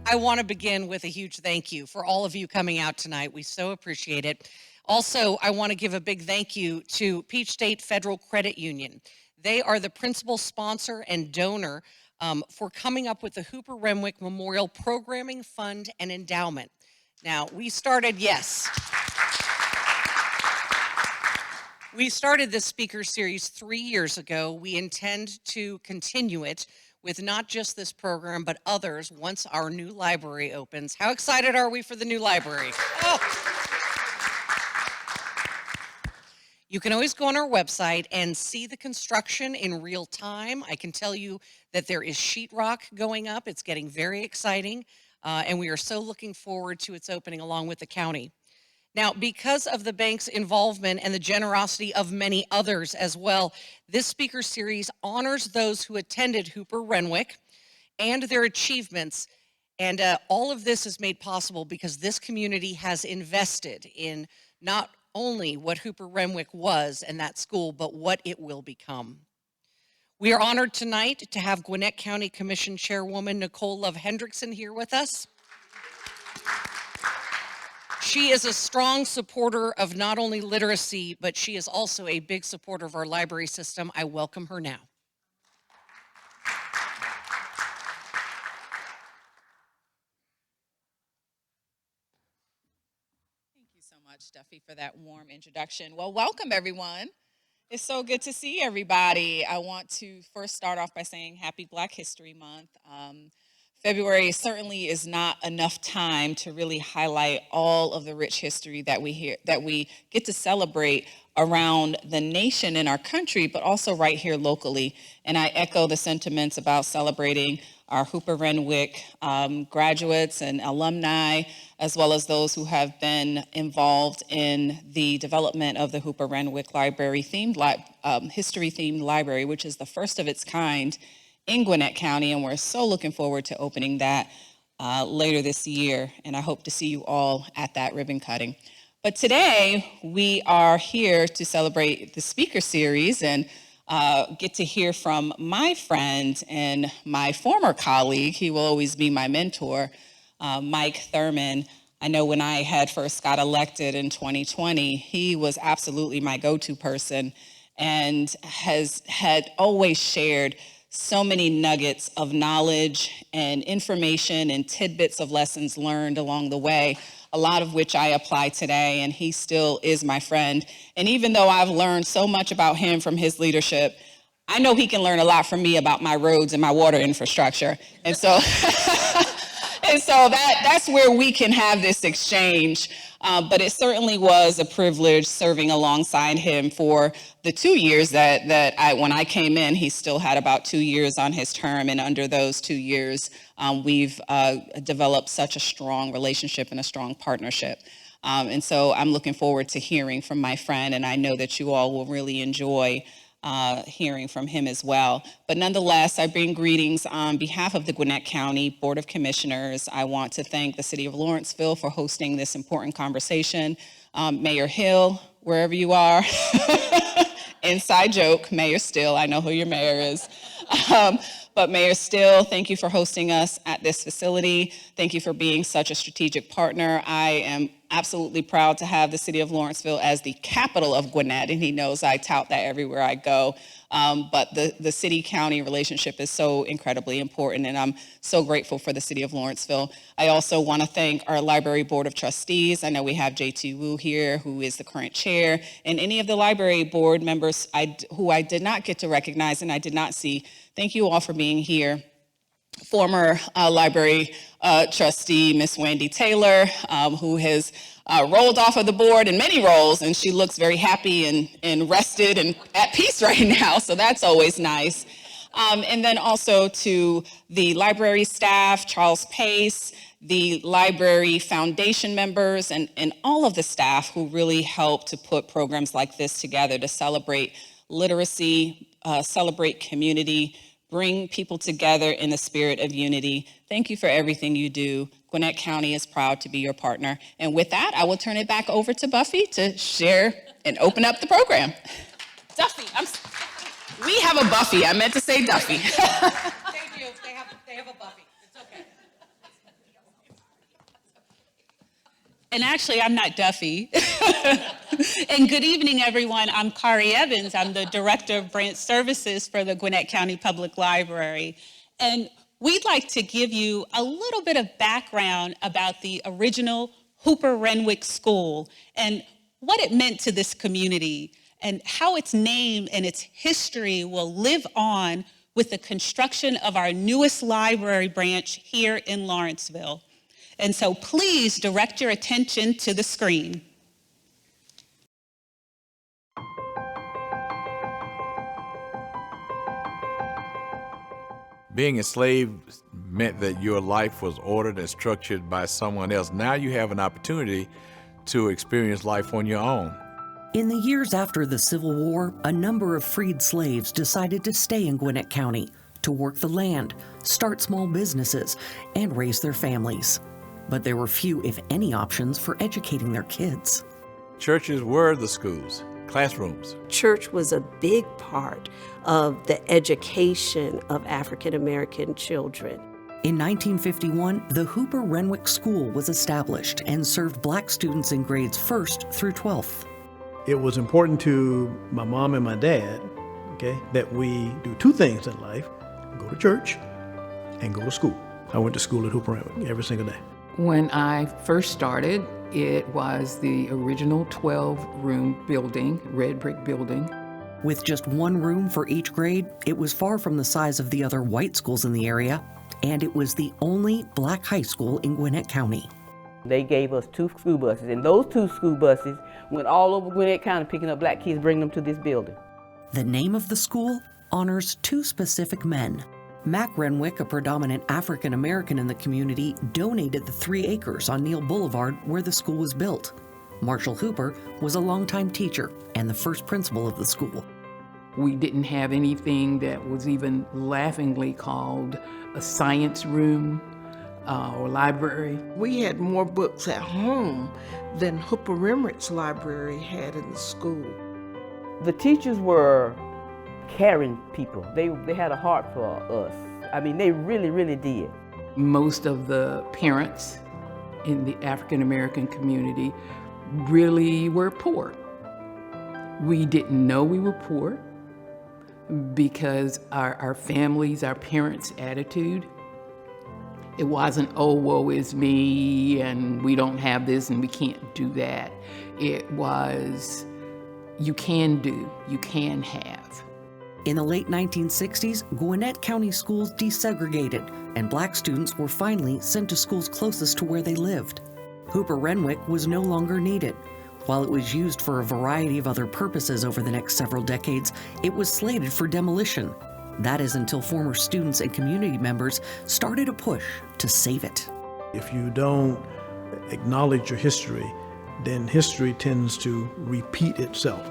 I want to begin with a huge thank you for all of you coming out tonight. We so appreciate it. Also, I want to give a big thank you to Peach State Federal Credit Union. They are the principal sponsor and donor for coming up with the Hooper-Renwick Memorial Programming Fund and Endowment. Now, we started this speaker series 3 years ago. We intend to continue it with not just this program, but others once our new library opens. How excited are we for the new library? Oh. You can always go on our website and see the construction in real time. I can tell you that there is sheetrock going up. It's getting very exciting, and we are so looking forward to its opening along with the county. Now, because of the bank's involvement and the generosity of many others as well, this speaker series honors those who attended Hooper-Renwick and their achievements. And all of this is made possible because this community has invested in not only what Hooper-Renwick was and that school, but what it will become. We are honored tonight to have Gwinnett County Commission Chairwoman Nicole Love Hendrickson here with us. She is a strong supporter of not only literacy, but she is also a big supporter of our library system. I welcome her now. Thank you so much, Duffy, for that warm introduction. Well, welcome, everyone. It's so good to see everybody. I want to first start off by saying Happy Black History Month. February certainly is not enough time to really highlight all of the rich history that we get to celebrate around the nation and our country, but also right here locally. And I echo the sentiments about celebrating our Hooper-Renwick graduates and alumni, as well as those who have been involved in the development of the Hooper-Renwick Library history-themed library, which is the first of its kind in Gwinnett County, and we're so looking forward to opening that later this year, and I hope to see you all at that ribbon cutting. But today, we are here to celebrate the speaker series and get to hear from my friend and my former colleague. He will always be my mentor, Mike Thurmond. I know when I had first got elected in 2020, he was absolutely my go-to person and had always shared so many nuggets of knowledge and information and tidbits of lessons learned along the way, a lot of which I apply today, and he still is my friend. And even though I've learned so much about him from his leadership, I know he can learn a lot from me about my roads and my water infrastructure. And so, that's where we can have this exchange. But it certainly was a privilege serving alongside him for the 2 years when I came in. He still had about 2 years on his term, and under those 2 years, we've developed such a strong relationship and a strong partnership. And so I'm looking forward to hearing from my friend, and I know that you all will really enjoy hearing from him as well. But nonetheless, I bring greetings on behalf of the Gwinnett County Board of Commissioners. I want to thank the City of Lawrenceville for hosting this important conversation. Mayor Hill, wherever you are, inside joke, Mayor Still, I know who your mayor is. But Mayor Still, thank you for hosting us at this facility. Thank you for being such a strategic partner. I am absolutely proud to have the City of Lawrenceville as the capital of Gwinnett, and he knows I tout that everywhere I go. But the city-county relationship is so incredibly important, and I'm so grateful for the City of Lawrenceville. I also want to thank our Library Board of Trustees. I know we have J.T. Wu here, who is the current chair, and any of the library board members who I did not get to recognize and I did not see. Thank you all for being here. Former library trustee, Miss Wendy Taylor, who has rolled off of the board in many roles, and she looks very happy and rested and at peace right now, so that's always nice. And then also to the library staff, Charles Pace, the library foundation members, and all of the staff who really help to put programs like this together to celebrate literacy, celebrate community, bring people together in the spirit of unity. Thank you for everything you do. Gwinnett County is proud to be your partner. And with that, I will turn it back over to Buffy to share and open up the program. Duffy, we have a Buffy. I meant to say Duffy. They do. They have a Buffy. It's okay. And actually, I'm not Duffy. And good evening, everyone. I'm Kari Evans. I'm the Director of Branch Services for the Gwinnett County Public Library. And we'd like to give you a little bit of background about the original Hooper-Renwick School and what it meant to this community and how its name and its history will live on with the construction of our newest library branch here in Lawrenceville. And so please direct your attention to the screen. Being a slave meant that your life was ordered and structured by someone else. Now you have an opportunity to experience life on your own. In the years after the Civil War, a number of freed slaves decided to stay in Gwinnett County to work the land, start small businesses, and raise their families. But there were few, if any, options for educating their kids. Churches were the schools, classrooms. Church was a big part of the education of African American children. In 1951, the Hooper-Renwick School was established and served black students in grades 1st through 12th. It was important to my mom and my dad, that we do two things in life: go to church and go to school. I went to school at Hooper-Renwick every single day. When I first started, it was the original 12-room building, red brick building. With just one room for each grade, it was far from the size of the other white schools in the area, and it was the only black high school in Gwinnett County. They gave us 2 school buses, and those 2 school buses went all over Gwinnett County picking up black kids, bringing them to this building. The name of the school honors 2 specific men. Mac Renwick, a predominant African American in the community, donated the 3 acres on Neal Boulevard where the school was built. Marshall Hooper was a longtime teacher and the first principal of the school. We didn't have anything that was even laughingly called a science room or library. We had more books at home than Hooper-Renwick's library had in the school. The teachers were caring people. They had a heart for us. I mean, they really, really did. Most of the parents in the African American community really were poor. We didn't know we were poor because our families, our parents' attitude, it wasn't, oh, woe is me, and we don't have this and we can't do that. It was, you can do, you can have. In the late 1960s, Gwinnett County schools desegregated, and black students were finally sent to schools closest to where they lived. Hooper-Renwick was no longer needed. While it was used for a variety of other purposes over the next several decades, it was slated for demolition. That is until former students and community members started a push to save it. If you don't acknowledge your history, then history tends to repeat itself.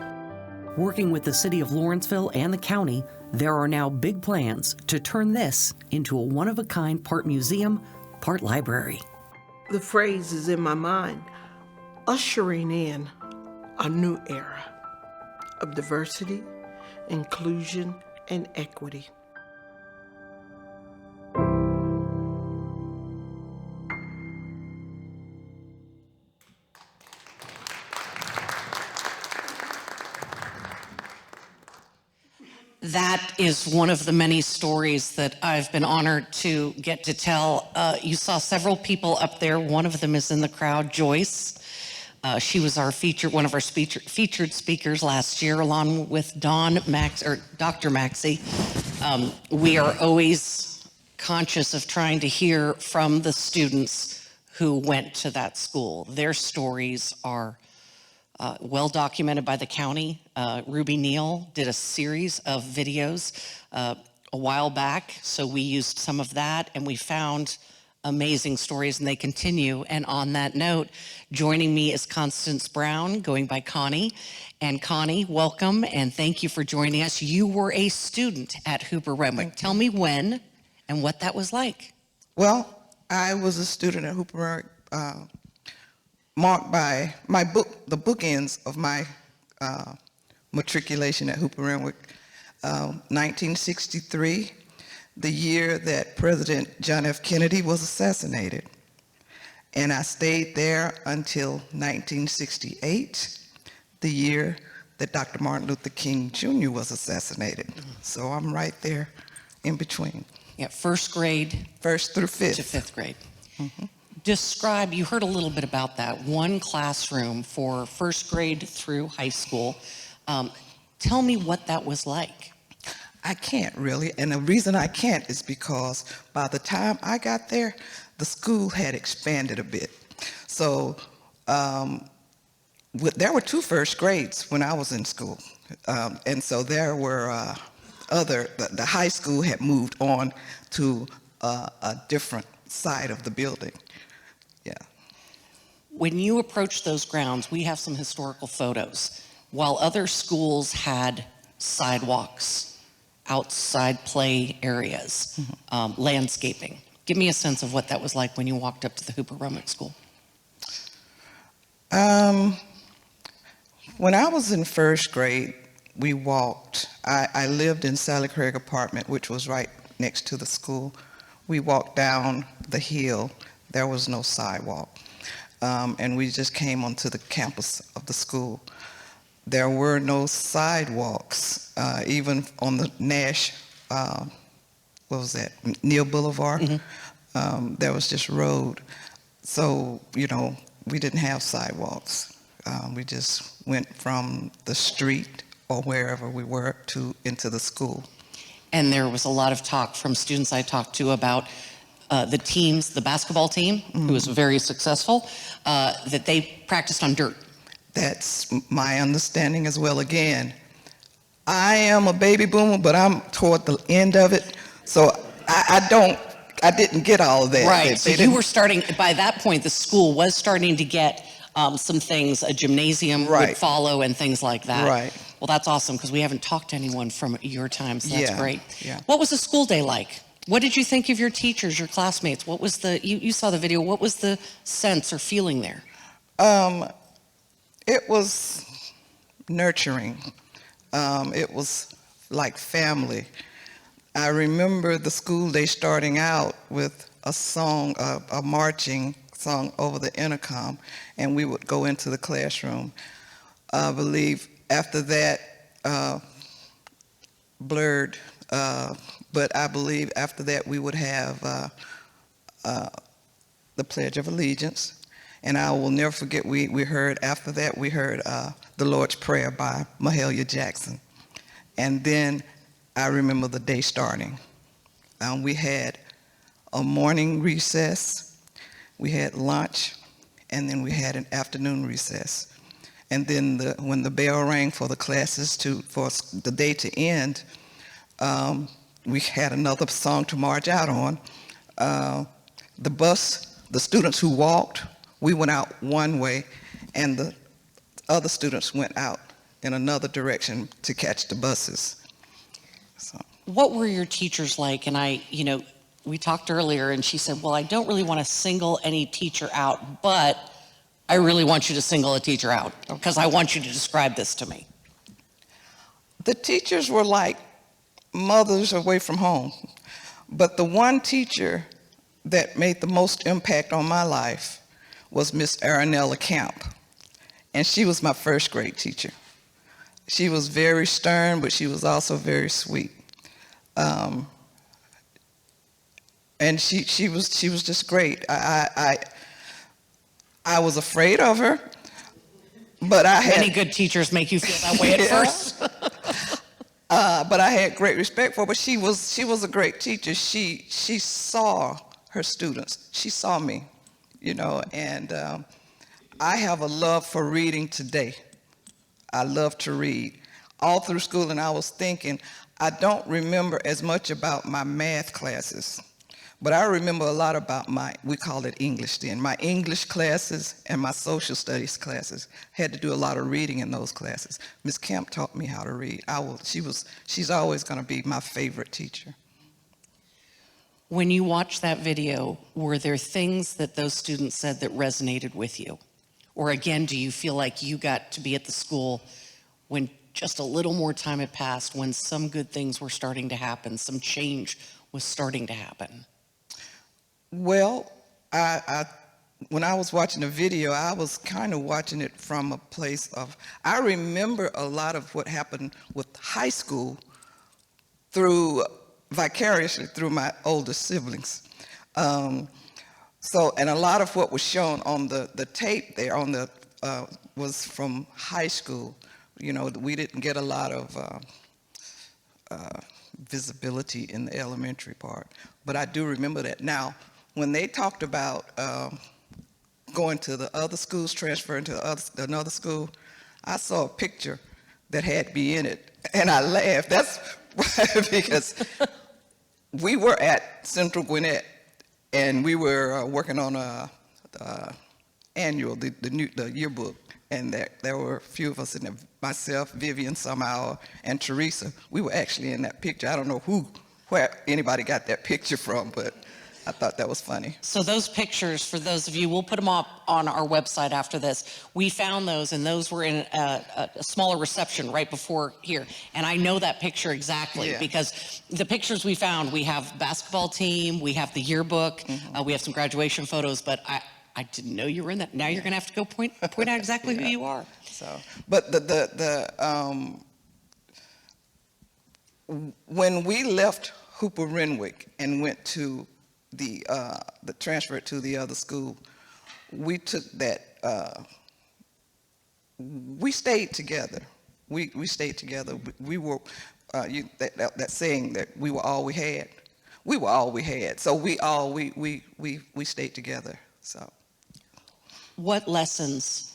Working with the city of Lawrenceville and the county, there are now big plans to turn this into a one-of-a-kind part museum, part library. The phrase is in my mind, ushering in a new era of diversity, inclusion, and equity. That is one of the many stories that I've been honored to get to tell. You saw several people up there. One of them is in the crowd, Joyce. She was one of our featured speakers last year, along with Dr. Maxey. We are always conscious of trying to hear from the students who went to that school. Their stories are well documented by the county. Ruby Neal did a series of videos a while back, so we used some of that, and we found amazing stories, and they continue. And on that note, joining me is Constance Brown, going by Connie. And Connie, welcome, and thank you for joining us. You were a student at Hooper-Renwick. Tell me when and what that was like. Well, I was a student at Hooper-Renwick, marked by the bookends of my matriculation at Hooper-Renwick. 1963, the year that President John F. Kennedy was assassinated. And I stayed there until 1968, the year that Dr. Martin Luther King Jr. was assassinated. So I'm right there in between. Yeah, first grade First through fifth. to fifth grade. Describe, you heard a little bit about that, one classroom for first grade through high school. Tell me what that was like. I can't really, and the reason I can't is because by the time I got there, the school had expanded a bit. So there were 2 first grades when I was in school. And so there were the high school had moved on to a different side of the building. Yeah. When you approach those grounds, we have some historical photos. While other schools had sidewalks, outside play areas, landscaping. Give me a sense of what that was like when you walked up to the Hooper-Renwick School. When I was in first grade, we walked. I lived in Sally Craig apartment, which was right next to the school. We walked down the hill. There was no sidewalk. And we just came onto the campus of the school. There were no sidewalks, even on the Nash, what was that, Neal Boulevard? There was just road. So, you know, we didn't have sidewalks. We just went from the street or wherever we were into the school. And there was a lot of talk from students I talked to about the teams, the basketball team, who was very successful, that they practiced on dirt. That's my understanding as well. Again, I am a baby boomer, but I'm toward the end of it, so I didn't get all of that. Right, so you were starting, by that point, the school was starting to get some things, a gymnasium would follow and things like that. Right. Well, that's awesome, because we haven't talked to anyone from your time, so that's great. Yeah. What was the school day like? What did you think of your teachers, your classmates? What was you saw the video, what was the sense or feeling there? It was nurturing. It was like family. I remember the school day starting out with a song, a marching song over the intercom, and we would go into the classroom. I believe after that, blurred, but I believe after that we would have the Pledge of Allegiance. And I will never forget, we heard, after that, we heard the Lord's Prayer by Mahalia Jackson. And then I remember the day starting. We had a morning recess, we had lunch, and then we had an afternoon recess. And then when the bell rang for the classes for the day to end, we had another song to march out on. The bus, the students who walked, we went out one way, and the other students went out in another direction to catch the buses. So. What were your teachers like? And we talked earlier, and she said, well, I don't really want to single any teacher out, but I really want you to single a teacher out, because I want you to describe this to me. The teachers were like mothers away from home, but the one teacher that made the most impact on my life was Miss Aranella Camp, and she was my first grade teacher. She was very stern, but she was also very sweet. And she was just great. I was afraid of her, but I had... Many good teachers make you feel that way at first. But I had great respect for her, but she was a great teacher. She saw her students. She saw me, and I have a love for reading today. I love to read. All through school, and I was thinking, I don't remember as much about my math classes, but I remember a lot about we called it English then, my English classes and my social studies classes. Had to do a lot of reading in those classes. Ms. Kemp taught me how to read. She's always going to be my favorite teacher. When you watched that video, were there things that those students said that resonated with you? Or again, do you feel like you got to be at the school when just a little more time had passed, when some good things were starting to happen, some change was starting to happen? Well, I when I was watching the video, I was kind of watching it from a place of, I remember a lot of what happened with high school vicariously through my older siblings. And a lot of what was shown on the tape there was from high school. You know, we didn't get a lot of visibility in the elementary part, but I do remember that. Now, when they talked about going to the other schools, transferring to another school, I saw a picture that had me in it, and I laughed. That's because we were at Central Gwinnett, and we were working on the yearbook, and there were a few of us in there, myself, Vivian Sumauer, and Teresa. We were actually in that picture. I don't know where anybody got that picture from, but I thought that was funny. So those pictures, for those of you, we'll put them up on our website after this. We found those, and those were in a smaller reception right before here. And I know that picture exactly because the pictures we found, we have basketball team, we have the yearbook, we have some graduation photos, but I didn't know you were in that. Now you're going to have to go point out exactly who you are. So, but when we left Hooper-Renwick and went to the transfer to the other school, we took that. We stayed together. We stayed together. We were that saying that we were all we had. We were all we had. So we stayed together. So, what lessons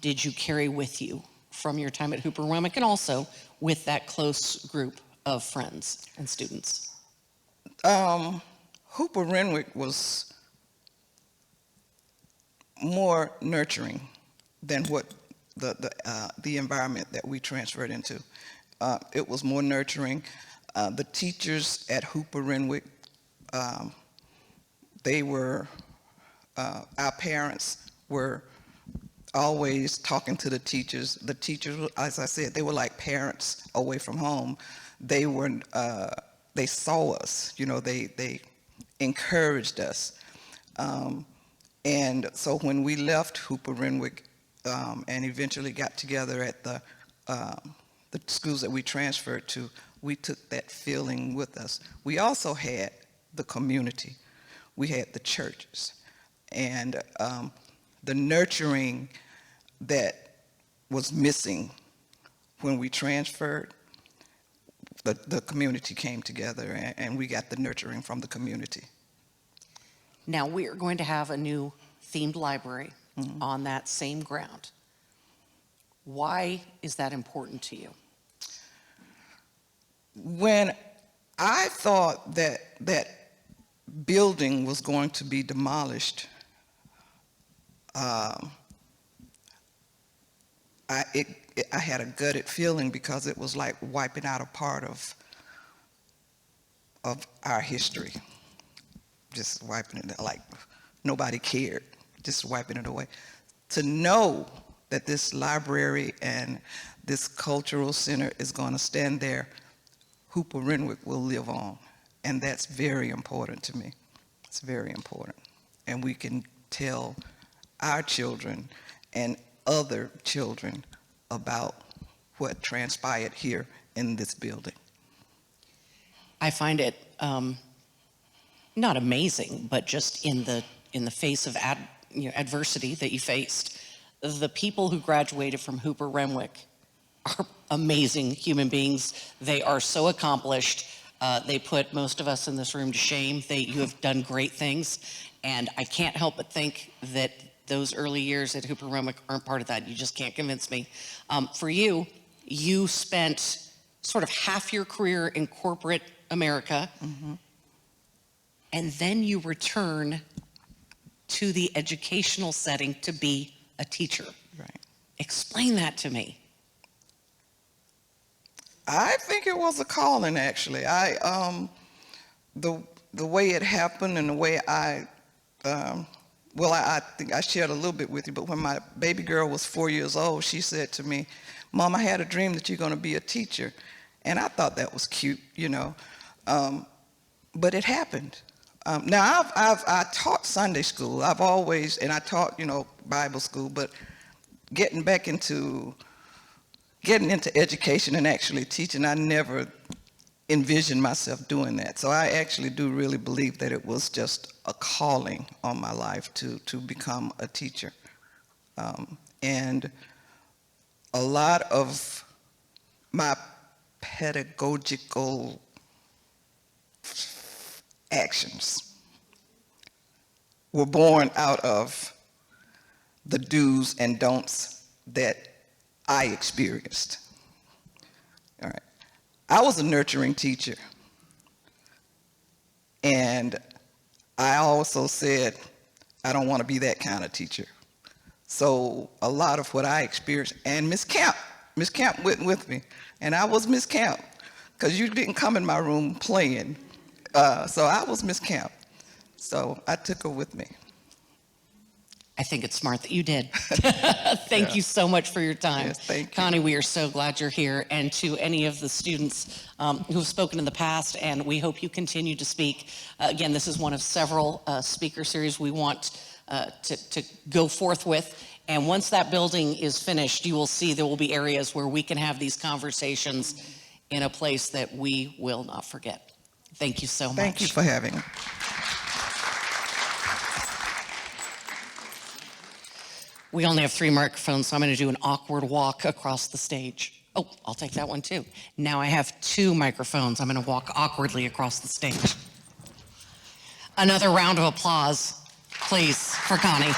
did you carry with you from your time at Hooper-Renwick, and also with that close group of friends and students? Hooper-Renwick was more nurturing than what the environment that we transferred into. It was more nurturing. The teachers at Hooper-Renwick, they were, our parents were always talking to the teachers. The teachers, as I said, they were like parents away from home. They saw us, you know, they encouraged us. And so when we left Hooper-Renwick and eventually got together at the schools that we transferred to, we took that feeling with us. We also had the community. We had the churches. And the nurturing that was missing when we transferred, the community came together, and we got the nurturing from the community. Now we are going to have a new themed library on that same ground. Why is that important to you? When I thought that that building was going to be demolished, I had a gutted feeling because it was like wiping out a part of our history. Just wiping it, like nobody cared, just wiping it away. To know that this library and this cultural center is going to stand there, Hooper-Renwick will live on. And that's very important to me. It's very important. And we can tell our children and other children about what transpired here in this building. I find it not amazing, but just in the face of adversity that you faced, the people who graduated from Hooper-Renwick are amazing human beings. They are so accomplished. They put most of us in this room to shame. You have done great things, and I can't help but think that those early years at Hooper-Renwick aren't part of that. You just can't convince me. For you, you spent sort of half your career in corporate America, and then you return to the educational setting to be a teacher. Right. Explain that to me. I think it was a calling, actually. The way it happened and the way I think I shared a little bit with you, but when my baby girl was 4 years old, she said to me, "Mom, I had a dream that you're going to be a teacher." And I thought that was cute, you know. But it happened. Now, I taught Sunday school. I've always, and I taught, Bible school, but getting into education and actually teaching, I never envisioned myself doing that. So I actually do really believe that it was just a calling on my life to become a teacher. And a lot of my pedagogical actions were born out of the do's and don'ts that I experienced. All right. I was a nurturing teacher, and I also said, I don't want to be that kind of teacher. So a lot of what I experienced, and Miss Camp went with me, and I was Miss Camp, because you didn't come in my room playing. So I was Miss Camp. So I took her with me. I think it's smart that you did. Thank you so much for your time. Yes, thank you. Connie, we are so glad you're here. And to any of the students who've spoken in the past, and we hope you continue to speak. Again, this is one of several speaker series we want to go forth with. And once that building is finished, you will see there will be areas where we can have these conversations in a place that we will not forget. Thank you so much. Thank you for having me. We only have 3 microphones, so I'm going to do an awkward walk across the stage. Oh, I'll take that one too. Now I have 2 microphones. I'm going to walk awkwardly across the stage. Another round of applause, please, for Connie.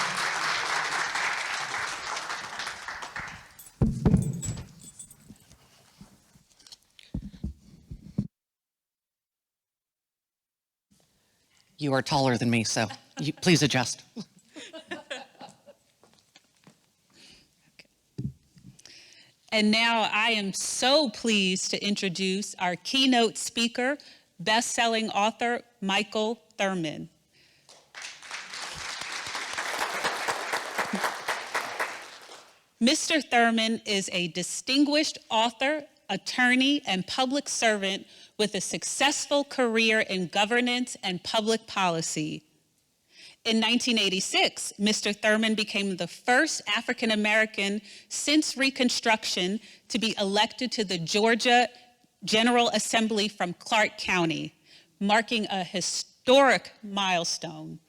You are taller than me, so please adjust. And now I am so pleased to introduce our keynote speaker, best-selling author, Michael Thurmond. Mr. Thurmond is a distinguished author, attorney, and public servant with a successful career in governance and public policy. In 1986, Mr. Thurmond became the first African American since Reconstruction to be elected to the Georgia General Assembly from Clark County, marking a historic milestone.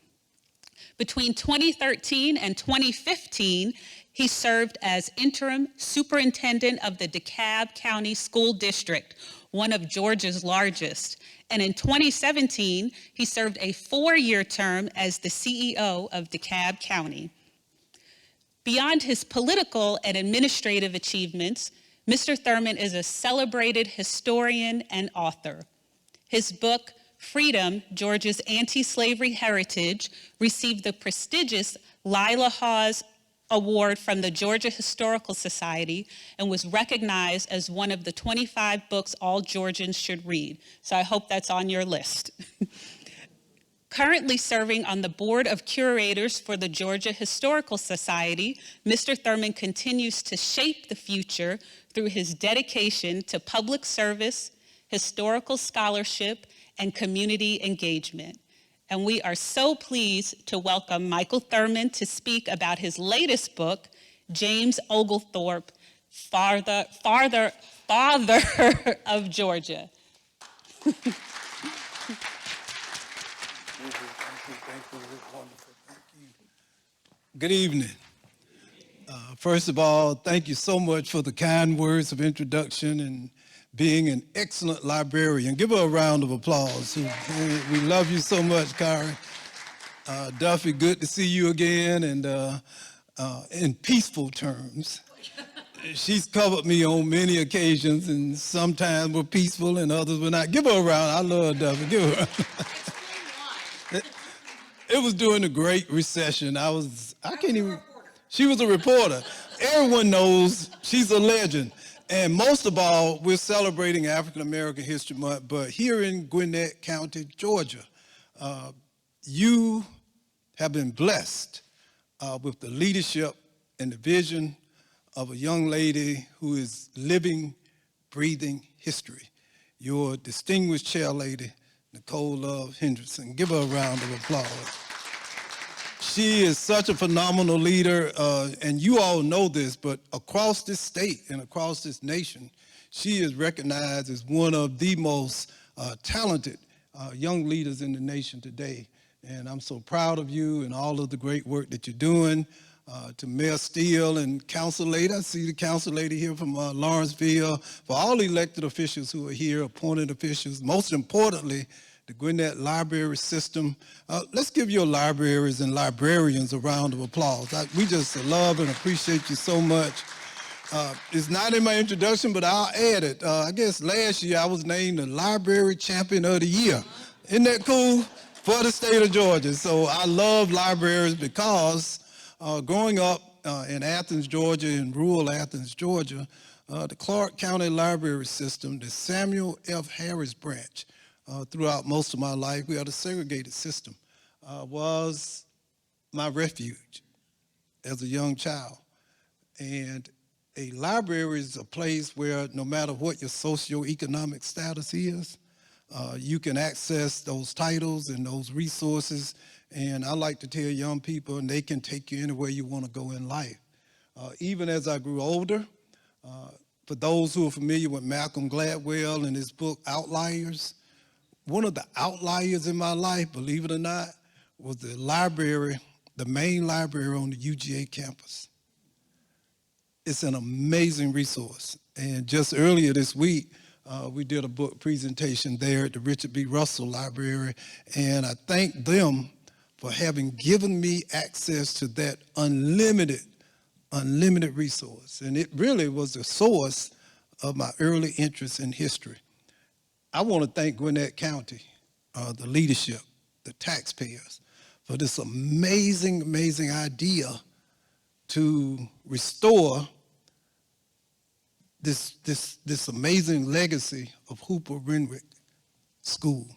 Between 2013 and 2015, he served as interim superintendent of the DeKalb County School District, one of Georgia's largest. And in 2017, he served a 4-year term as the CEO of DeKalb County. Beyond his political and administrative achievements, Mr. Thurmond is a celebrated historian and author. His book, Freedom, Georgia's Anti-Slavery Heritage, received the prestigious Lila Hawes Award from the Georgia Historical Society and was recognized as one of the 25 books all Georgians should read. So I hope that's on your list. Currently serving on the Board of Curators for the Georgia Historical Society, Mr. Thurmond continues to shape the future through his dedication to public service, historical scholarship, and community engagement. And we are so pleased to welcome Michael Thurmond to speak about his latest book, James Oglethorpe, Father of Georgia. Good evening. First of all, thank you so much for the kind words of introduction and being an excellent librarian. Give her a round of applause. We love you so much, Karen. Duffy, good to see you again, and in peaceful terms. She's covered me on many occasions, and sometimes we're peaceful and others were not. Give her a round. I love Duffy. Give her a round. It was during the Great Recession. She was a reporter. Everyone knows she's a legend. And most of all, we're celebrating African American History Month, but here in Gwinnett County, Georgia, you have been blessed with the leadership and the vision of a young lady who is living, breathing history. Your distinguished chair lady, Nicole Love Hendrickson. Give her a round of applause. She is such a phenomenal leader, and you all know this, but across this state and across this nation, she is recognized as one of the most talented young leaders in the nation today. And I'm so proud of you and all of the great work that you're doing. To Mayor Steele and Council Lady, I see the Council Lady here from Lawrenceville, for all elected officials who are here, appointed officials, most importantly, the Gwinnett Library System. Let's give your libraries and librarians a round of applause. We just love and appreciate you so much. It's not in my introduction, but I'll add it. I guess last year I was named the Library Champion of the Year. Isn't that cool? For the state of Georgia. So I love libraries because growing up in Athens, Georgia, in rural Athens, Georgia, the Clark County Library System, the Samuel F. Harris branch, throughout most of my life, we had a segregated system, was my refuge as a young child. And a library is a place where no matter what your socioeconomic status is, you can access those titles and those resources. And I like to tell young people, and they can take you anywhere you want to go in life. Even as I grew older, for those who are familiar with Malcolm Gladwell and his book, Outliers, one of the outliers in my life, believe it or not, was the library, the main library on the UGA campus. It's an amazing resource. And just earlier this week, we did a book presentation there at the Richard B. Russell Library, and I thank them for having given me access to that unlimited resource. And it really was the source of my early interest in history. I want to thank Gwinnett County, the leadership, the taxpayers, for this amazing, amazing idea to restore this amazing legacy of Hooper-Renwick School.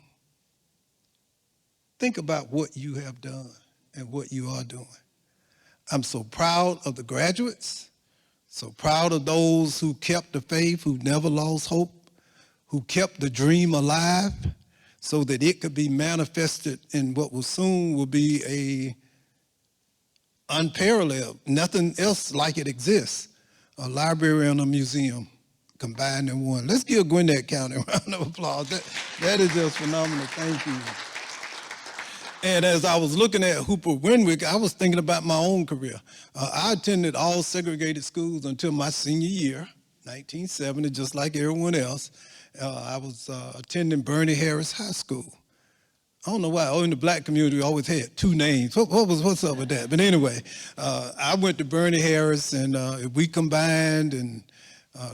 Think about what you have done and what you are doing. I'm so proud of the graduates, so proud of those who kept the faith, who never lost hope, who kept the dream alive so that it could be manifested in what will soon will be a unparalleled, nothing else like it exists, a library and a museum combined in one. Let's give Gwinnett County a round of applause. That is just phenomenal. Thank you. And as I was looking at Hooper-Renwick, I was thinking about my own career. I attended all segregated schools until my senior year, 1970, just like everyone else. I was attending Bernie Harris High School. I don't know why. In the black community, we always had two names. What's up with that? But anyway, I went to Bernie Harris, and we combined and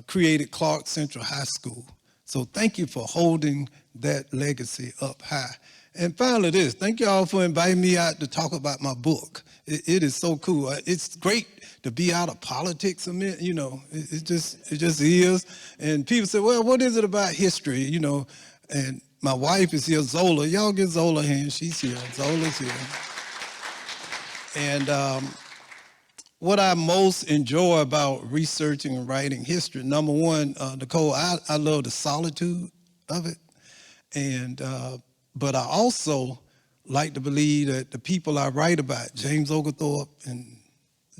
created Clark Central High School. So thank you for holding that legacy up high. And finally this, thank y'all for inviting me out to talk about my book. It is so cool. It's great to be out of politics a minute, you know, it just is. And people say, well, what is it about history, you know? And my wife is here, Zola. Y'all give Zola a hand, she's here, Zola's here. And what I most enjoy about researching and writing history, number one, Nicole, I love the solitude of it. And but I also like to believe that the people I write about, James Oglethorpe and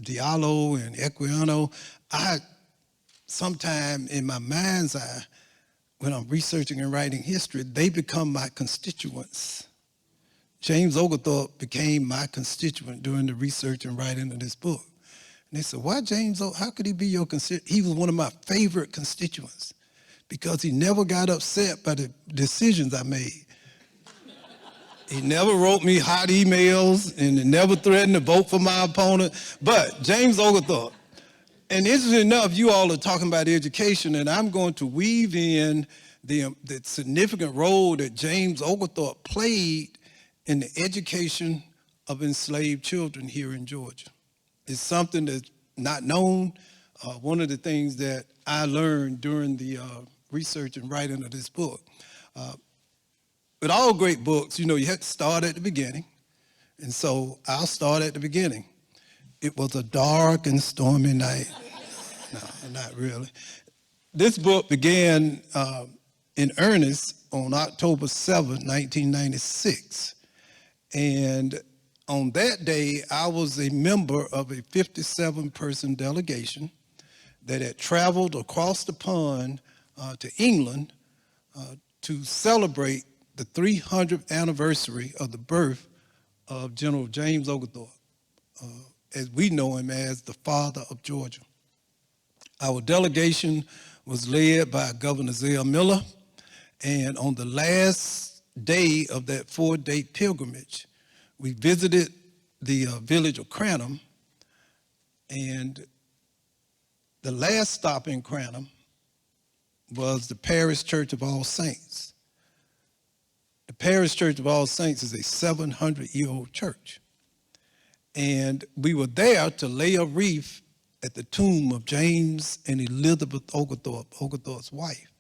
Diallo and Equiano, I sometime in my mind's eye, when I'm researching and writing history, they become my constituents. James Oglethorpe became my constituent during the research and writing of this book. And they said, why James, how could he be your constituent? He was one of my favorite constituents because he never got upset by the decisions I made. He never wrote me hot emails and he never threatened to vote for my opponent. But James Oglethorpe, and interesting enough, you all are talking about education, and I'm going to weave in the significant role that James Oglethorpe played in the education of enslaved children here in Georgia. It's something that's not known. One of the things that I learned during the research and writing of this book. With all great books, you know, you have to start at the beginning. And so I'll start at the beginning. It was a dark and stormy night. No, not really. This book began in earnest on October 7, 1996. And on that day, I was a member of a 57-person delegation that had traveled across the pond to England to celebrate the 300th anniversary of the birth of General James Oglethorpe, as we know him as the father of Georgia. Our delegation was led by Governor Zell Miller, and on the last day of that 4-day pilgrimage, we visited the village of Cranham, and the last stop in Cranham was the Parish Church of All Saints. The Parish Church of All Saints is a 700-year-old church. And we were there to lay a wreath at the tomb of James and Elizabeth Oglethorpe, Oglethorpe's wife.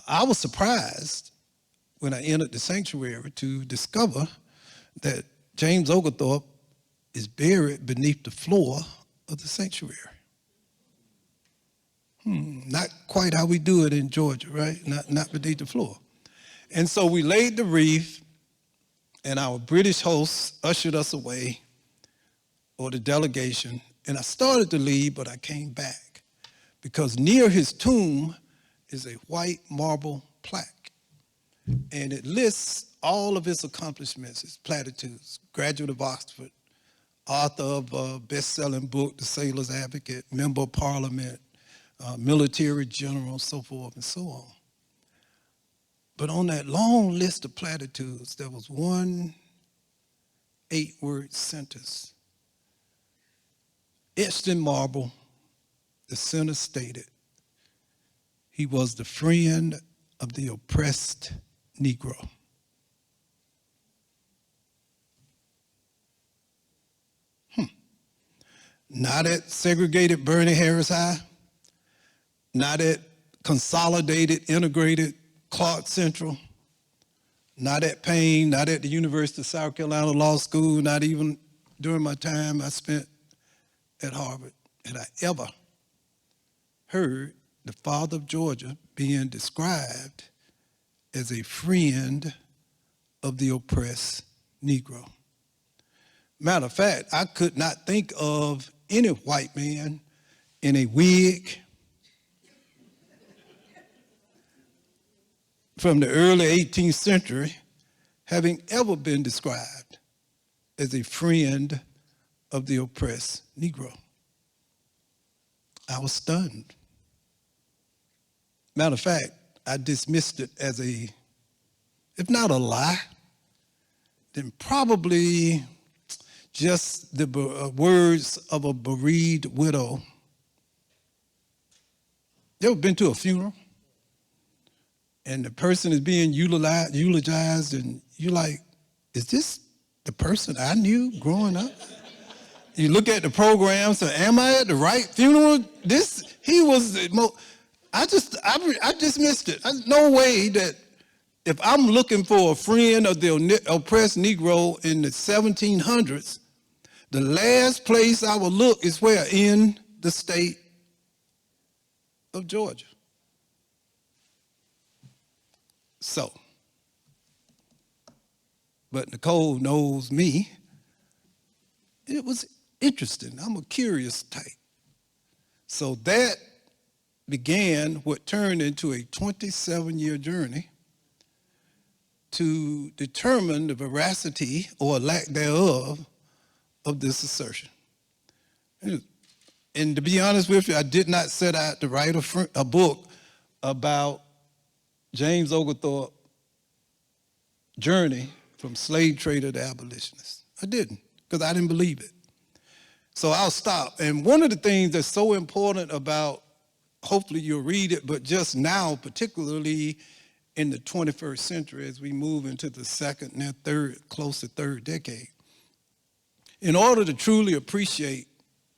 I was surprised when I entered the sanctuary to discover that James Oglethorpe is buried beneath the floor of the sanctuary. Not quite how we do it in Georgia, right? Not beneath the floor. And so we laid the wreath, and our British hosts ushered us away, or the delegation, and I started to leave, but I came back because near his tomb is a white marble plaque, and it lists all of his accomplishments, his platitudes: graduate of Oxford, author of a best-selling book, The Sailor's Advocate, member of Parliament, military general, so forth and so on. But on that long list of platitudes, there was one 8-word sentence. Etched in marble, the center stated, he was the friend of the oppressed Negro. Not at segregated Bernie Harris High, not at consolidated, integrated Clark Central, not at Payne, not at the University of South Carolina Law School, not even during my time I spent at Harvard, had I ever heard the father of Georgia being described as a friend of the oppressed Negro. Matter of fact, I could not think of any white man in a wig from the early 18th century having ever been described as a friend of the oppressed Negro. I was stunned. Matter of fact, I dismissed it as if not a lie, then probably just the words of a bereaved widow. You ever been to a funeral and the person is being eulogized and you're like, is this the person I knew growing up? You look at the program, so am I at the right funeral? He was the most, I dismissed it. No way that if I'm looking for a friend of the oppressed Negro in the 1700s, the last place I would look is where? In the state of Georgia. So, but Nicole knows me. It was interesting. I'm a curious type. So that began what turned into a 27-year journey to determine the veracity or lack thereof of this assertion. And to be honest with you, I did not set out to write a book about James Oglethorpe's journey from slave trader to abolitionist. I didn't, because I didn't believe it. So I'll stop. And one of the things that's so important about, hopefully you'll read it, but just now, particularly in the 21st century, as we move into the second and third, close to third decade, in order to truly appreciate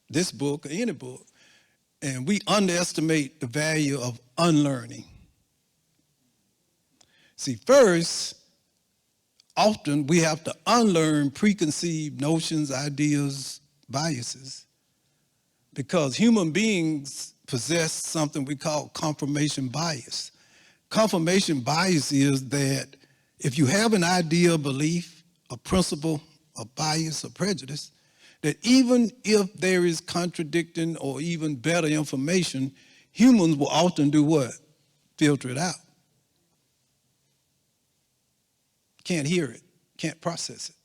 this book or any book, and we underestimate the value of unlearning. See, first, often we have to unlearn preconceived notions, ideas, biases, because human beings possess something we call confirmation bias. confirmation bias is that if you have an idea, a belief, a principle, a bias, or prejudice, that even if there is contradicting or even better information, humans will often do what? Filter it out. Can't hear it, can't process it.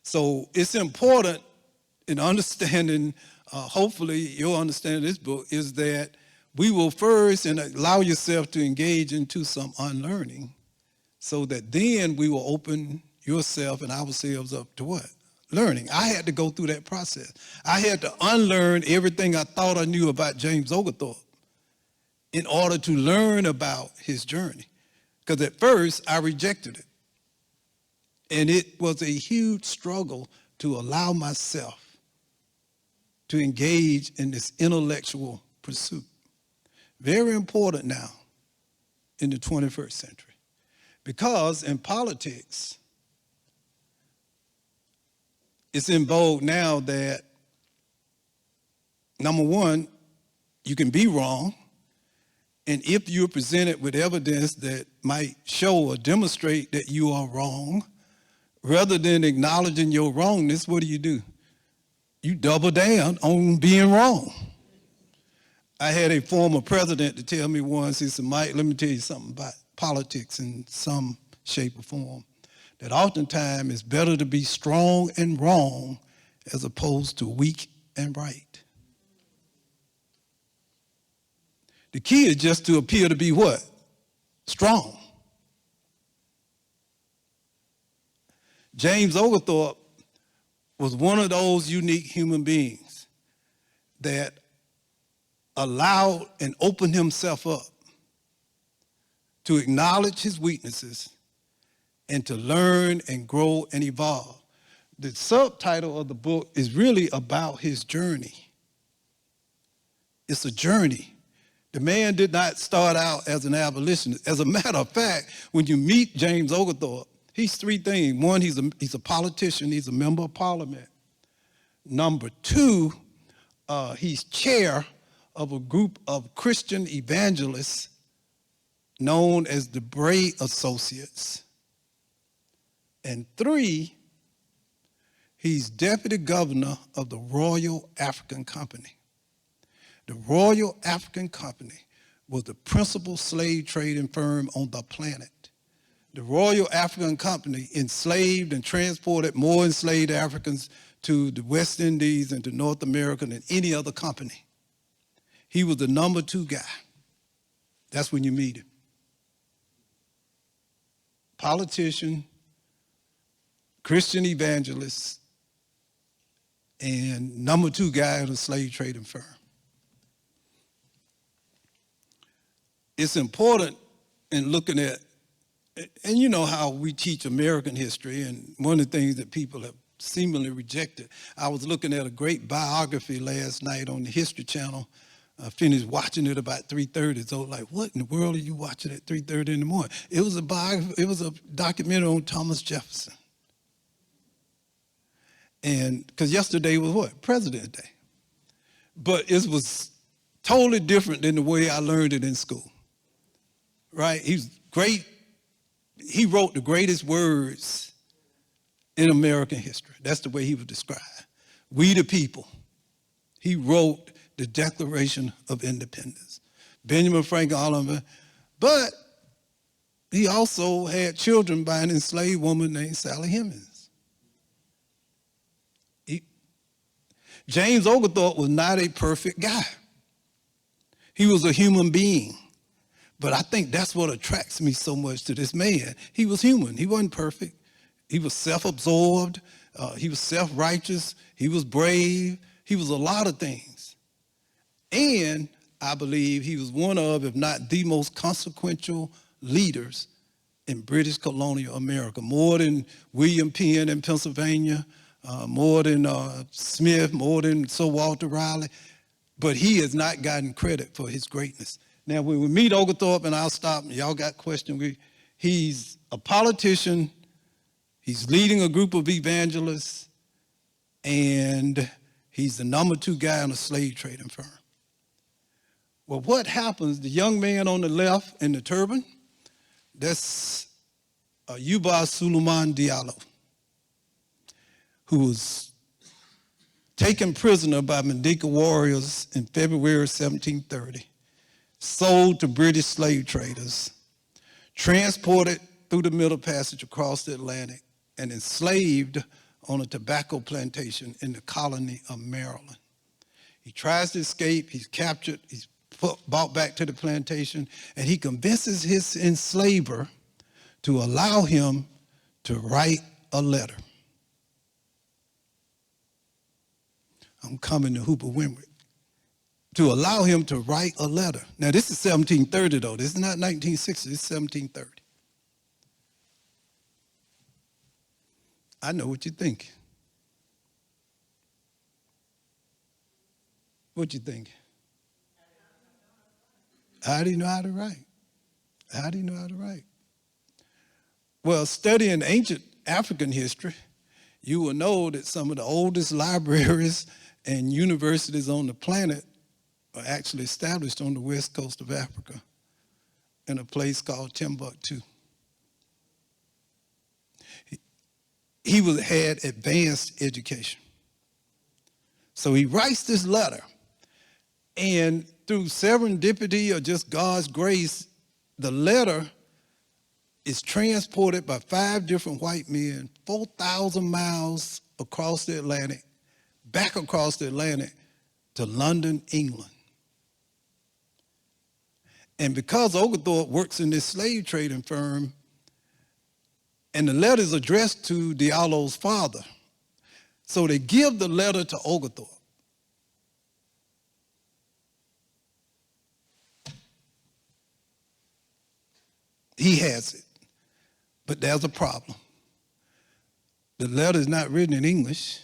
So it's important in understanding, hopefully your understanding of this book is that we will first and allow yourself to engage into some unlearning so that then we will open yourself and ourselves up to what? Learning. I had to go through that process. I had to unlearn everything I thought I knew about James Oglethorpe in order to learn about his journey. Because at first I rejected it. And it was a huge struggle to allow myself to engage in this intellectual pursuit. Very important now in the 21st century. Because in politics, it's in vogue now that, number one, you can be wrong. And if you're presented with evidence that might show or demonstrate that you are wrong, rather than acknowledging your wrongness, what do? You double down on being wrong. I had a former president to tell me once, he said, Mike, let me tell you something about politics in some shape or form, that oftentimes it's better to be strong and wrong as opposed to weak and right. The key is just to appear to be what? Strong. James Oglethorpe was one of those unique human beings that allowed and opened himself up to acknowledge his weaknesses and to learn and grow and evolve. The subtitle of the book is really about his journey. It's a journey. The man did not start out as an abolitionist. As a matter of fact, when you meet James Oglethorpe, he's three things. One, he's a politician. He's a member of parliament. Number two, he's chair of a group of Christian evangelists known as the Bray Associates. And three, he's deputy governor of the Royal African Company. The Royal African Company was the principal slave trading firm on the planet. The Royal African Company enslaved and transported more enslaved Africans to the West Indies and to North America than any other company. He was the number 2 guy. That's when you meet him. Politician, Christian evangelist, and number 2 guy in a slave trading firm. It's important in looking at, and you know how we teach American history, and one of the things that people have seemingly rejected. I was looking at a great biography last night on the History Channel. I finished watching it about 3:30. So like, what in the world are you watching at 3:30 in the morning? It was a documentary on Thomas Jefferson. And because yesterday was what? President's Day. But it was totally different than the way I learned it in school. Right? He's great. He wrote the greatest words in American history. That's the way he was described. We the people. He wrote the Declaration of Independence. Benjamin Franklin, all of them. But he also had children by an enslaved woman named Sally Hemings. James Oglethorpe was not a perfect guy. He was a human being. But I think that's what attracts me so much to this man. He was human. He wasn't perfect. He was self-absorbed. He was self-righteous. He was brave. He was a lot of things. And I believe he was one of, if not the most consequential leaders in British colonial America, more than William Penn in Pennsylvania, more than Smith, more than Sir Walter Raleigh. But he has not gotten credit for his greatness. Now, when we meet Oglethorpe, and I'll stop, y'all got questions, he's a politician, he's leading a group of evangelists, and he's the number 2 guy in a slave trading firm. Well, what happens, the young man on the left in the turban, that's Yuba Suleiman Diallo, who was taken prisoner by Mandinka warriors in February 1730, sold to British slave traders, transported through the Middle Passage across the Atlantic, and enslaved on a tobacco plantation in the colony of Maryland. He tries to escape, he's captured, he's brought back to the plantation, and he convinces his enslaver to allow him to write a letter. I'm coming to Hooper-Renwick. To allow him to write a letter. Now, this is 1730, though. This is not 1960, this is 1730. I know what you think. What you think? How do you know how to write? How do you know how to write? Well, studying ancient African history, you will know that some of the oldest libraries and universities on the planet are actually established on the west coast of Africa in a place called Timbuktu. He had advanced education. So he writes this letter, and through serendipity or just God's grace, the letter is transported by 5 different white men 4,000 miles across the Atlantic, back across the Atlantic to London, England. And because Oglethorpe works in this slave trading firm, and the letter is addressed to Diallo's father, so they give the letter to Oglethorpe. He has it, but there's a problem. The letter is not written in English,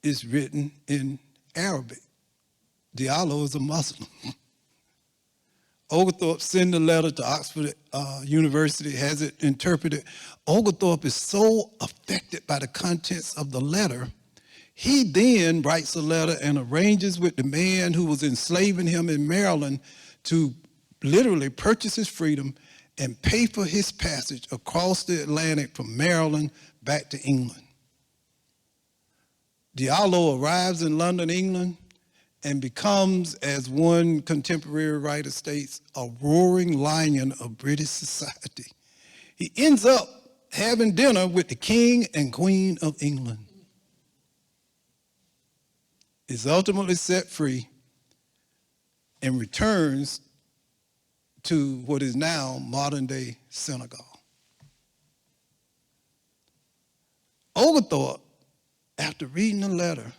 it's written in Arabic. Diallo is a Muslim. Oglethorpe sends the letter to Oxford University, has it interpreted. Oglethorpe is so affected by the contents of the letter, he then writes a letter and arranges with the man who was enslaving him in Maryland to literally purchase his freedom and pay for his passage across the Atlantic from Maryland back to England. Diallo arrives in London, England, and becomes, as one contemporary writer states, a roaring lion of British society. He ends up having dinner with the King and Queen of England. Is ultimately set free and returns to what is now modern-day Senegal. Oglethorpe, after reading the letter,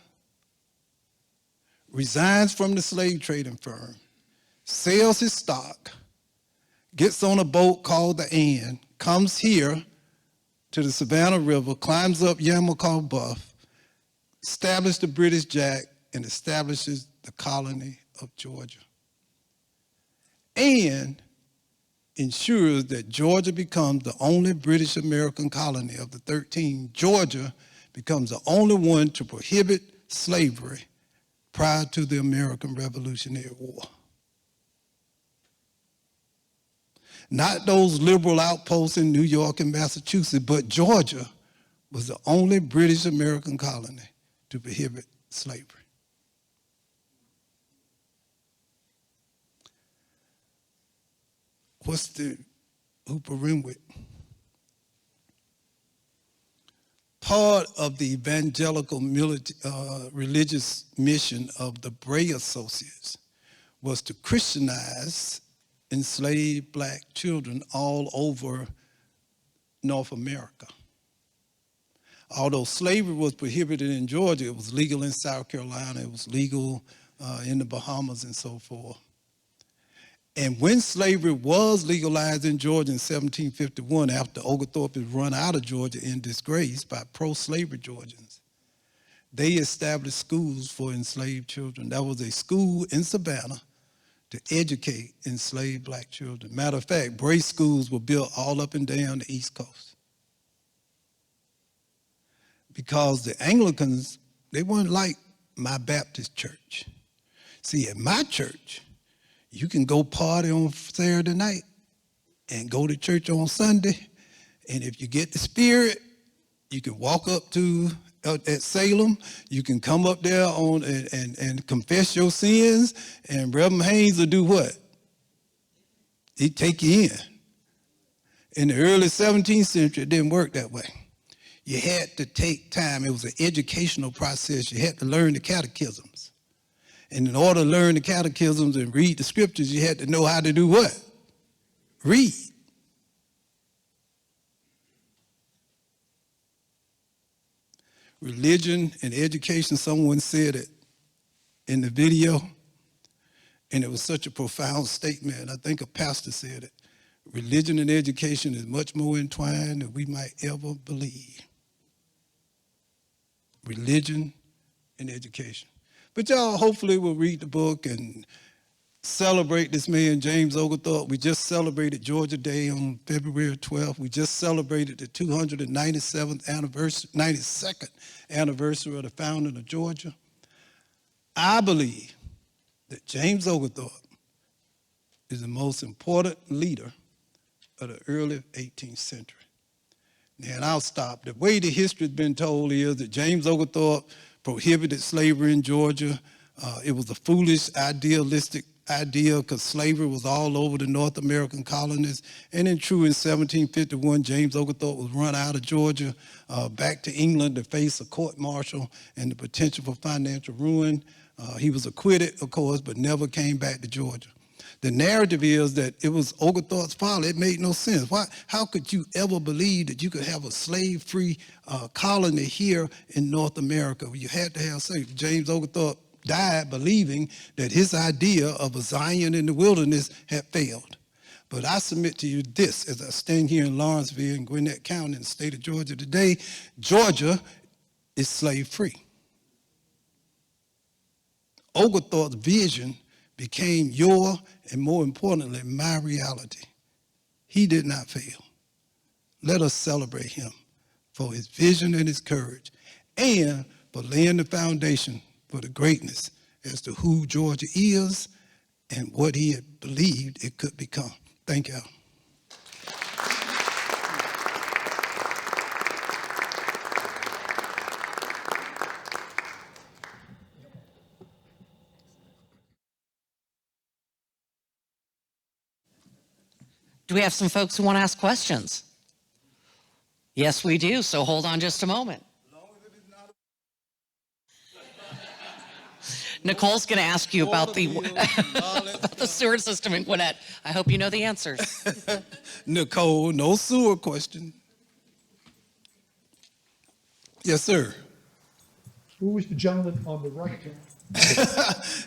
resigns from the slave trading firm, sells his stock, gets on a boat called the Ann, comes here to the Savannah River, climbs up Yamacraw Bluff, establishes the British Jack, and establishes the colony of Georgia. And ensures that Georgia becomes the only British American colony of the 13. Georgia becomes the only one to prohibit slavery prior to the American Revolutionary War. Not those liberal outposts in New York and Massachusetts, but Georgia was the only British American colony to prohibit slavery. What's the Hooper-Renwick? Part of the evangelical religious mission of the Bray Associates was to Christianize enslaved black children all over North America. Although slavery was prohibited in Georgia, it was legal in South Carolina, it was legal in the Bahamas and so forth. And when slavery was legalized in Georgia in 1751, after Oglethorpe was run out of Georgia in disgrace by pro-slavery Georgians, they established schools for enslaved children. That was a school in Savannah to educate enslaved black children. Matter of fact, Bray schools were built all up and down the East Coast. Because the Anglicans, they weren't like my Baptist church. See, at my church, You can go party on Saturday night and go to church on Sunday. And if you get the Spirit, you can walk up to at Salem. You can come up there and confess your sins. And Reverend Haynes will do what? He'd take you in. In the early 17th century, it didn't work that way. You had to take time. It was an educational process. You had to learn the catechisms. And in order to learn the catechisms and read the scriptures, you had to know how to do what? Read. Religion and education, someone said it in the video, and it was such a profound statement. I think a pastor said it. Religion and education is much more entwined than we might ever believe. Religion and education. But y'all hopefully will read the book and celebrate this man, James Oglethorpe. We just celebrated Georgia Day on February 12th. We just celebrated the 297th anniversary, 92nd anniversary of the founding of Georgia. I believe that James Oglethorpe is the most important leader of the early 18th century. Now, and I'll stop. The way the history has been told is that James Oglethorpe prohibited slavery in Georgia. It was a foolish, idealistic idea because slavery was all over the North American colonies. And in 1751, James Oglethorpe was run out of Georgia back to England to face a court-martial and the potential for financial ruin. He was acquitted, of course, but never came back to Georgia. The narrative is that it was Oglethorpe's fault. It made no sense. How could you ever believe that you could have a slave-free colony here in North America? You had to have slaves. James Oglethorpe died believing that his idea of a Zion in the wilderness had failed. But I submit to you this, as I stand here in Lawrenceville in Gwinnett County in the state of Georgia today, Georgia is slave-free. Oglethorpe's vision became your, and more importantly, my reality. He did not fail. Let us celebrate him for his vision and his courage, and for laying the foundation for the greatness as to who Georgia is and what he had believed it could become. Thank y'all. Do we have some folks who want to ask questions? Yes, we do, so hold on just a moment. Nicole's going to ask you about the sewer system in Gwinnett. I hope you know the answers. Nicole, no sewer question. Yes, sir. Who was the gentleman on the right?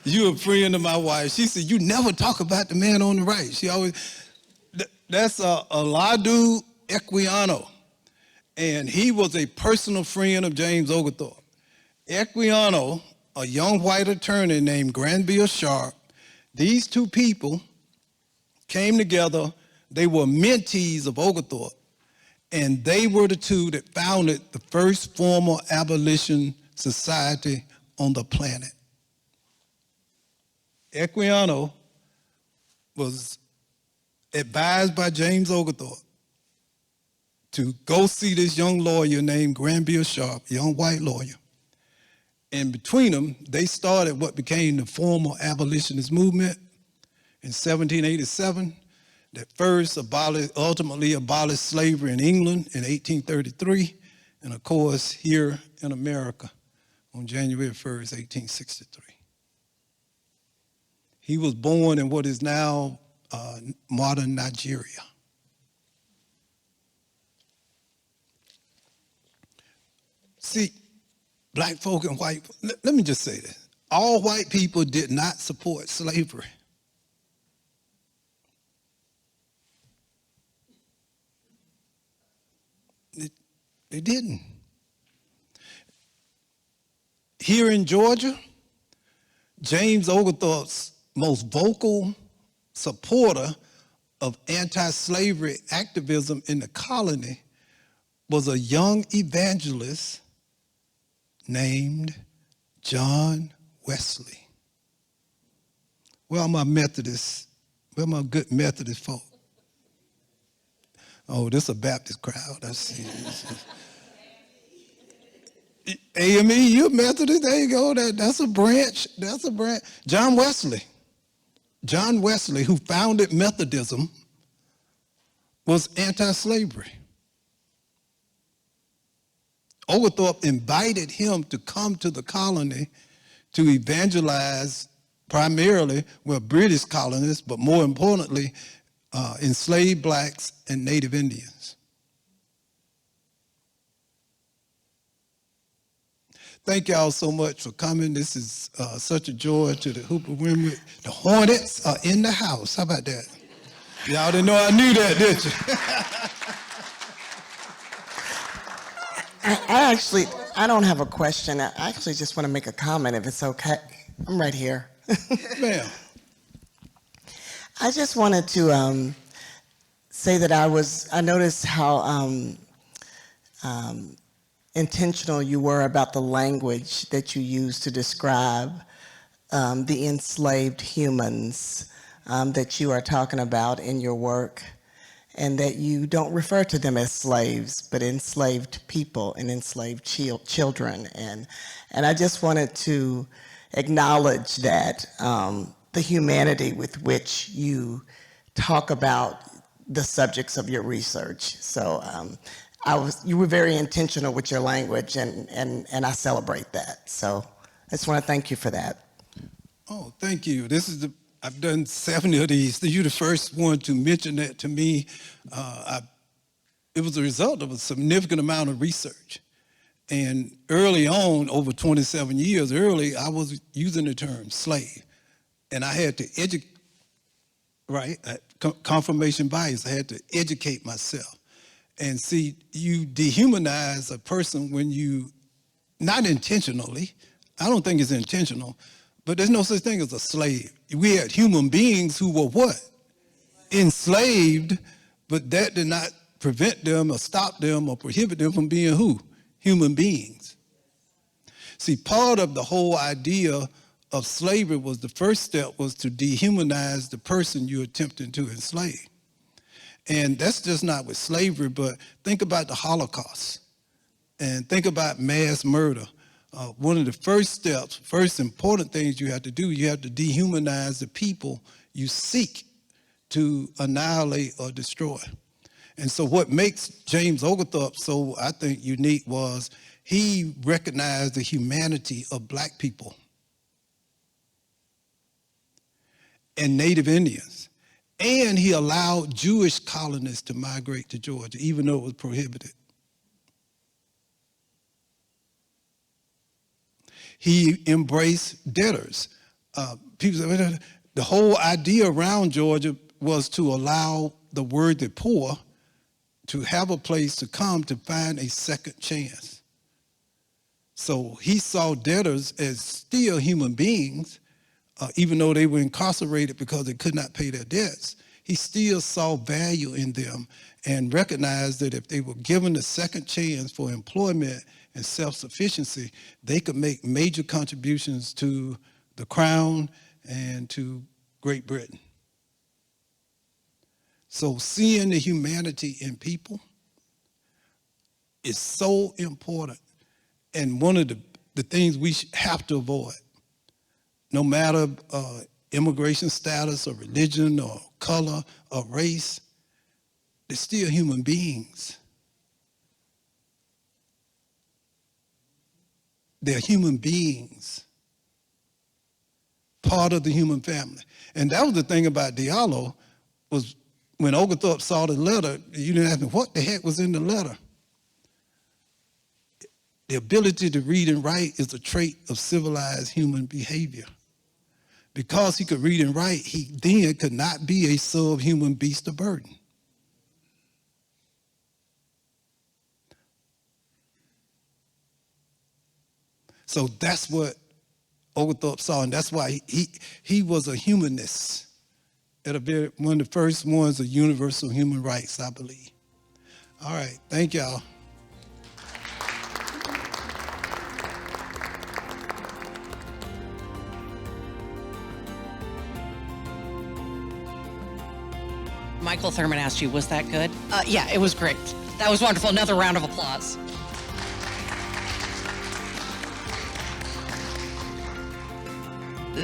You a friend of my wife. She said, you never talk about the man on the right. She always, that's Aladu Equiano. And he was a personal friend of James Oglethorpe. Equiano, a young white attorney named Granville Sharp, these two people came together. They were mentees of Oglethorpe, and they were the two that founded the first formal abolition society on the planet. Equiano was advised by James Oglethorpe to go see this young lawyer named Granville Sharp, young white lawyer. And between them, they started what became the formal abolitionist movement in 1787, that first ultimately abolished slavery in England in 1833, and of course here in America on January 1st, 1863. He was born in what is now modern Nigeria. See, black folk and white, let me just say this. All white people did not support slavery. They didn't. Here in Georgia, James Oglethorpe's most vocal supporter of anti-slavery activism in the colony was a young evangelist named John Wesley. Where are my Methodists? Where are my good Methodist folk? Oh, this is a Baptist crowd. I see. AME, you're Methodist. There you go. That's a branch. That's a branch. John Wesley, who founded Methodism, was anti-slavery. Oglethorpe invited him to come to the colony to evangelize primarily, British colonists, but more importantly, enslaved blacks and Native Indians. Thank y'all so much for coming. This is such a joy to the Hooper-Renwick. The Hornets are in the house. How about that? Y'all didn't know I knew that, did you? I don't have a question. I actually just want to make a comment if it's okay. I'm right here. Ma'am. I just wanted to say that I noticed how intentional you were about the language that you used to describe the enslaved humans that you are talking about in your work, and that you don't refer to them as slaves, but enslaved people and enslaved children. And I just wanted to acknowledge that the humanity with which you talk about the subjects of your research. So you were very intentional with your language, and I celebrate that. So I just want to thank you for that. Oh, thank you. I've done 70 of these. You're the first one to mention that to me. It was a result of a significant amount of research. And early on, over 27 years early, I was using the term slave. And I had to educate, right? Confirmation bias. I had to educate myself. And see, you dehumanize a person when you, not intentionally, I don't think it's intentional, but there's no such thing as a slave. We had human beings who were what? Enslaved, but that did not prevent them or stop them or prohibit them from being who? Human beings. See, part of the whole idea of slavery was the first step was to dehumanize the person you're attempting to enslave. And that's just not with slavery, but think about the Holocaust and think about mass murder. One of the first steps, first important things you have to do, you have to dehumanize the people you seek to annihilate or destroy. And so what makes James Oglethorpe so, I think, unique was he recognized the humanity of black people and Native Indians. And he allowed Jewish colonists to migrate to Georgia, even though it was prohibited. He embraced debtors. People say, the whole idea around Georgia was to allow the worthy poor to have a place to come to find a second chance. So he saw debtors as still human beings, even though they were incarcerated because they could not pay their debts. He still saw value in them and recognized that if they were given a second chance for employment and self-sufficiency, they could make major contributions to the Crown and to Great Britain. So seeing the humanity in people is so important, and one of the things we have to avoid, no matter immigration status or religion or color or race, they're still human beings. They're human beings, part of the human family. And that was the thing about Diallo, was when Oglethorpe saw the letter, you didn't ask me what the heck was in the letter. The ability to read and write is a trait of civilized human behavior. Because he could read and write, he then could not be a subhuman beast of burden. So that's what Oglethorpe saw, and that's why he was a humanist, one of the first ones of universal human rights, I believe. All right, thank y'all. Michael Thurmond asked you, was that good? Yeah, it was great. That was wonderful. Another round of applause.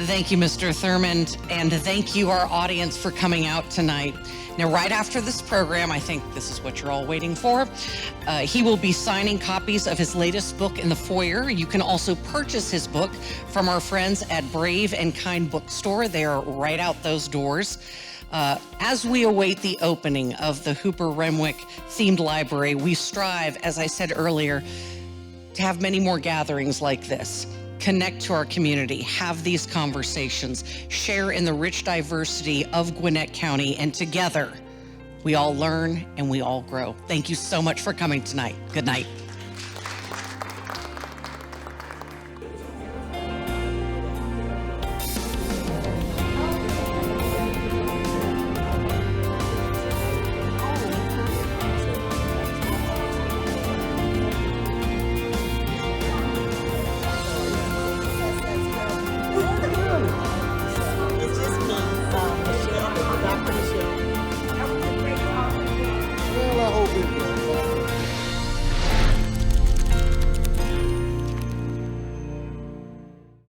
Thank you, Mr. Thurmond, and thank you, our audience, for coming out tonight. Now, right after this program, I think this is what you're all waiting for, he will be signing copies of his latest book in the foyer. You can also purchase his book from our friends at Brave and Kind Bookstore. They are right out those doors. As we await the opening of the Hooper-Renwick themed library, we strive, as I said earlier, to have many more gatherings like this. Connect to our community, have these conversations, share in the rich diversity of Gwinnett County, and together we all learn and we all grow. Thank you so much for coming tonight. Good night. Well, I hope it